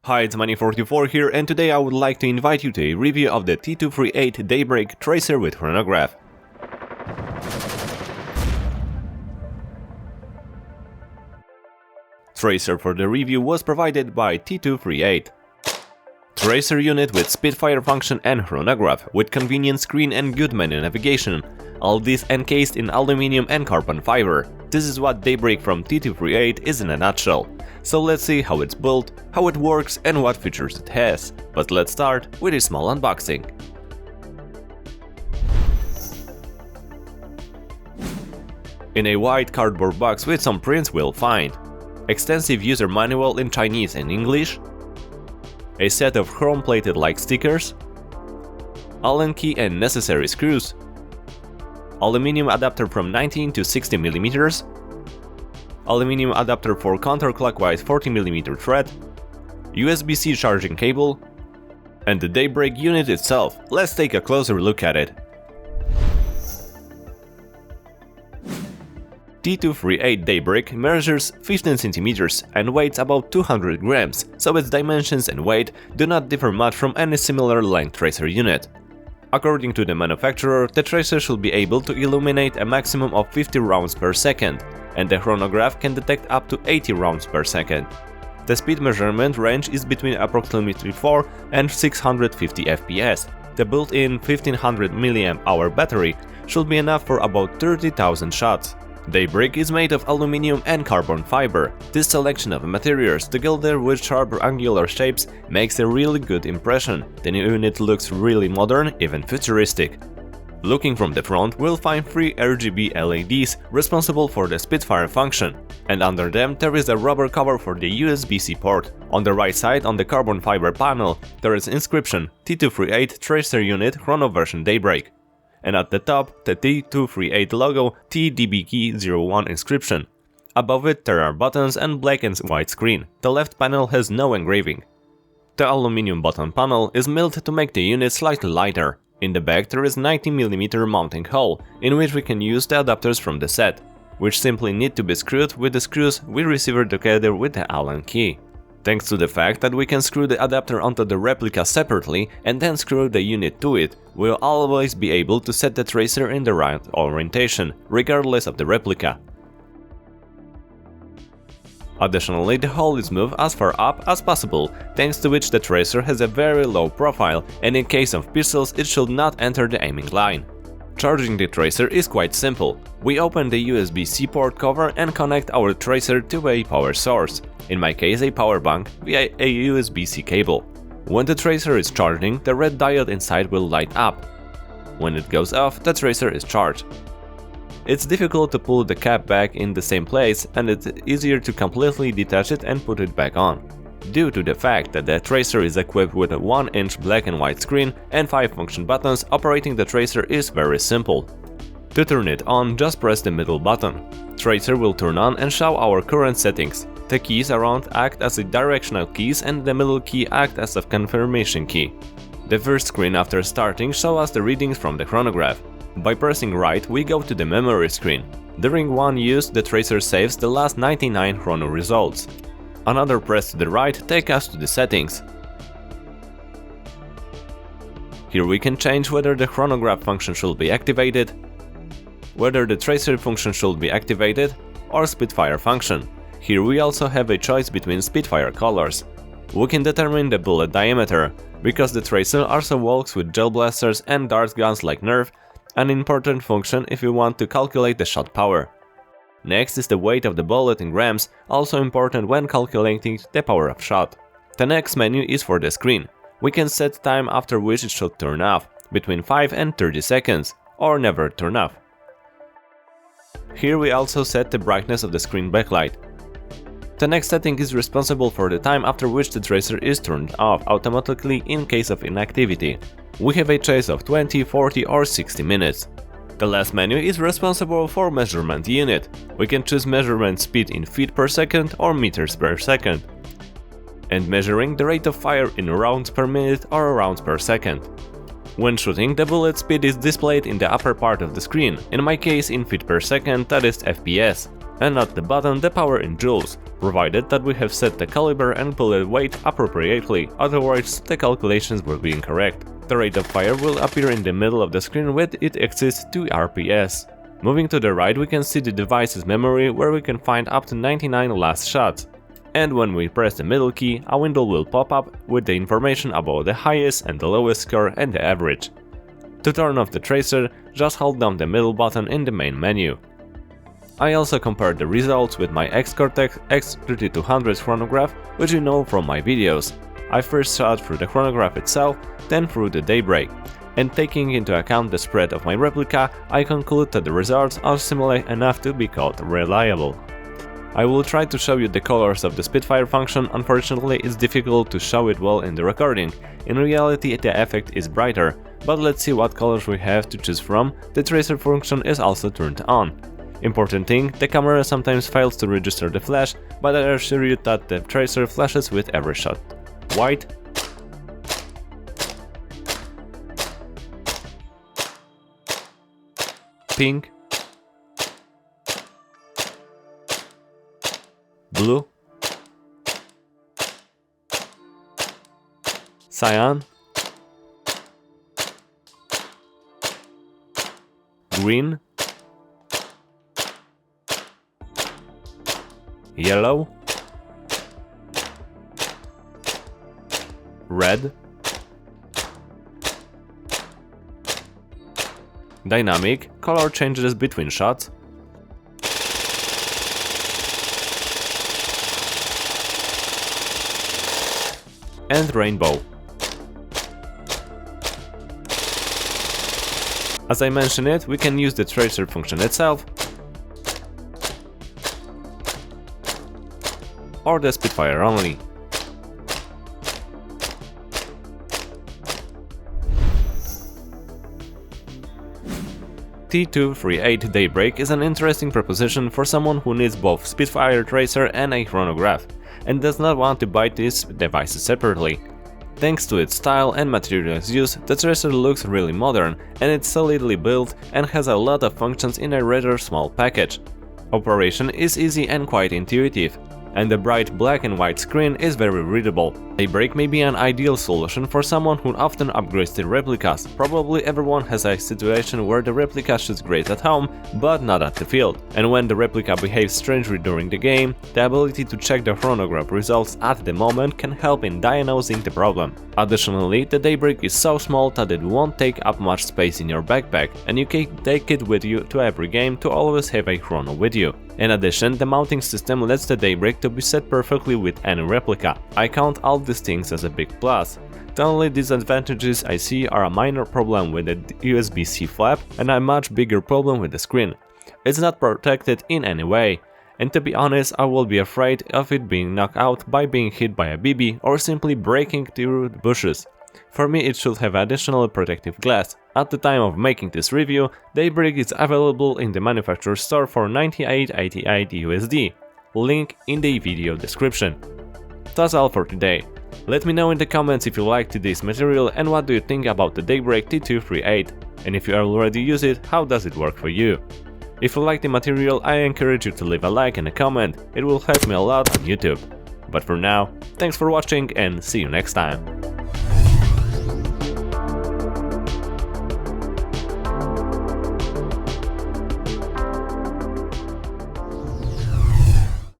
Hi, it's Money44 here, and today I would like to invite you to a review of the T238 Daybreak Tracer with chronograph. Tracer for the review was provided by T238. Tracer unit with Spitfire function and chronograph, with convenient screen and good menu navigation. All this encased in aluminum and carbon fiber. This is what Daybreak from T238 is in a nutshell. So let's see how it's built, how it works and what features it has. But let's start with a small unboxing. In a white cardboard box with some prints we'll find extensive user manual in Chinese and English, a set of chrome-plated like stickers, Allen key and necessary screws, aluminum adapter from 19 to 60 mm, aluminum adapter for counterclockwise 40 mm thread, USB-C charging cable, and the Daybreak unit itself. Let's take a closer look at it. T238 Daybreak measures 15 cm and weighs about 200 grams, so its dimensions and weight do not differ much from any similar length tracer unit. According to the manufacturer, the tracer should be able to illuminate a maximum of 50 rounds per second, and the chronograph can detect up to 80 rounds per second. The speed measurement range is between approximately 4 and 650 FPS. The built-in 1500 mAh battery should be enough for about 30,000 shots. Daybreak is made of aluminum and carbon fiber. This selection of materials, together with sharp angular shapes, makes a really good impression. The new unit looks really modern, even futuristic. Looking from the front, we'll find 3 RGB LEDs responsible for the Spitfire function, and under them there is a rubber cover for the USB-C port. On the right side, on the carbon fiber panel, there is inscription T238 Tracer Unit Chrono version Daybreak. And at the top, the T238 logo TDBK01 inscription. Above it there are buttons and black and white screen. The left panel has no engraving. The aluminum button panel is milled to make the unit slightly lighter. In the back there is 90 mm mounting hole, in which we can use the adapters from the set, which simply need to be screwed with the screws we receive together with the Allen key. Thanks to the fact that we can screw the adapter onto the replica separately and then screw the unit to it, we'll always be able to set the tracer in the right orientation, regardless of the replica. Additionally, the hole is moved as far up as possible, thanks to which the tracer has a very low profile, and in case of pistols it should not enter the aiming line. Charging the tracer is quite simple. We open the USB-C port cover and connect our tracer to a power source, in my case a power bank, via a USB-C cable. When the tracer is charging, the red diode inside will light up. When it goes off, the tracer is charged. It's difficult to pull the cap back in the same place, and it's easier to completely detach it and put it back on. Due to the fact that the tracer is equipped with a 1-inch black and white screen and 5 function buttons, operating the tracer is very simple. To turn it on, just press the middle button. Tracer will turn on and show our current settings. The keys around act as the directional keys and the middle key act as a confirmation key. The first screen after starting shows us the readings from the chronograph. By pressing right, we go to the memory screen. During one use, the tracer saves the last 99 chrono results. Another press to the right takes us to the settings. Here we can change whether the chronograph function should be activated, whether the tracer function should be activated, or Spitfire function. Here we also have a choice between Spitfire colors. We can determine the bullet diameter, because the tracer also works with gel blasters and dart guns like Nerf, an important function if we want to calculate the shot power. Next is the weight of the bullet in grams, also important when calculating the power of shot. The next menu is for the screen. We can set time after which it should turn off, between 5 and 30 seconds, or never turn off. Here we also set the brightness of the screen backlight. The next setting is responsible for the time after which the tracer is turned off automatically in case of inactivity. We have a choice of 20, 40 or 60 minutes. The last menu is responsible for measurement unit. We can choose measurement speed in feet per second or meters per second, and measuring the rate of fire in rounds per minute or rounds per second. When shooting, the bullet speed is displayed in the upper part of the screen, in my case in feet per second, that is FPS. and at the bottom the power in joules, provided that we have set the caliber and bullet weight appropriately, otherwise the calculations will be incorrect. The rate of fire will appear in the middle of the screen with it exists 2 RPS. Moving to the right we can see the device's memory where we can find up to 99 last shots. And when we press the middle key, a window will pop up with the information about the highest and the lowest score and the average. To turn off the tracer, just hold down the middle button in the main menu. I also compared the results with my X-Cortex X3200 chronograph, which you know from my videos. I first shot through the chronograph itself, then through the Daybrake. And taking into account the spread of my replica, I conclude that the results are similar enough to be called reliable. I will try to show you the colors of the Spitfire function, unfortunately it's difficult to show it well in the recording. In reality the effect is brighter, but let's see what colors we have to choose from. The tracer function is also turned on. Important thing, the camera sometimes fails to register the flash, but I assure you that the tracer flashes with every shot. White, pink, blue, cyan, green, yellow, red, dynamic, color changes between shots, and rainbow. As I mentioned it, we can use the tracer function itself or the Spitfire only. T238 Daybreak is an interesting proposition for someone who needs both Spitfire tracer and a chronograph, and does not want to buy these devices separately. Thanks to its style and materials used, the tracer looks really modern, and it's solidly built and has a lot of functions in a rather small package. Operation is easy and quite intuitive, and the bright black and white screen is very readable. Daybrake may be an ideal solution for someone who often upgrades their replicas. Probably everyone has a situation where the replica shoots great at home, but not at the field. And when the replica behaves strangely during the game, the ability to check the chronograph results at the moment can help in diagnosing the problem. Additionally, the Daybrake is so small that it won't take up much space in your backpack, and you can take it with you to every game to always have a chrono with you. In addition, the mounting system lets the Daybrake to be set perfectly with any replica. I count all these things as a big plus. The only disadvantages I see are a minor problem with the USB-C flap and a much bigger problem with the screen. It's not protected in any way, and to be honest, I will be afraid of it being knocked out by being hit by a BB or simply breaking through the bushes. For me, it should have additional protective glass. At the time of making this review, Daybrake is available in the manufacturer's store for $98.88 USD. Link in the video description. That's all for today. Let me know in the comments if you liked today's material and what do you think about the Daybrake T238. And if you already use it, how does it work for you? If you like the material, I encourage you to leave a like and a comment. It will help me a lot on YouTube. But for now, thanks for watching and see you next time.